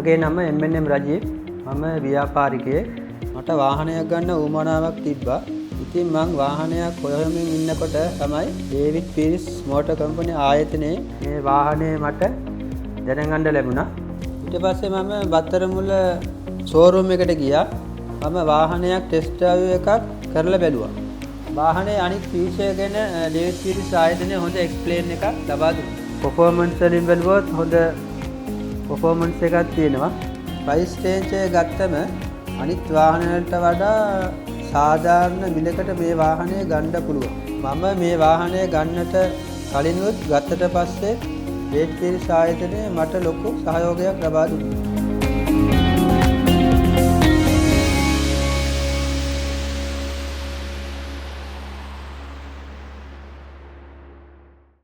මගේ නම M.N.M. රජීව්. මම ව්‍යාපාරිකයෙක්. මට වාහනයක් ගන්න උවමනාවක් තිබ්බා. ඉතින් මං වාහනයක් හොයමින් ඉන්නකොට තමයි ඩේවිඩ් පීරිස් මෝටර් කම්පැනි ආයතනයේ මේ වාහනේ මට දැනගන්න ලැබුණා. ඊට පස්සේ මම බත්තරමුල්ල ෂෝරූම් එකට ගියා. මම වාහනයක් ටෙස්ට් ඩ්‍රයිව් එකක් කරලා බැලුවා. වාහනේ අනිත් ෆීචර් ගැන ඩේවිඩ් පීරිස් ආයතනයේ හොඳ එක්ස්ප්ලেইন එකක් ලබා දුන්නා. performance වලින් බැලුවොත් හොඳ performance එකක් තියෙනවා. price range එක ගත්තම අනිත් වාහන වලට වඩා සාධාරණ මිලකට මේ වාහනය ගන්න පුළුවන්. මම මේ වාහනය ගන්නට කලිනුත් ගත්තට පස්සේ ඩේවිඩ් පීරිස් ආයතනයේ මට ලොකු සහයෝගයක් ලබා දුන්නා.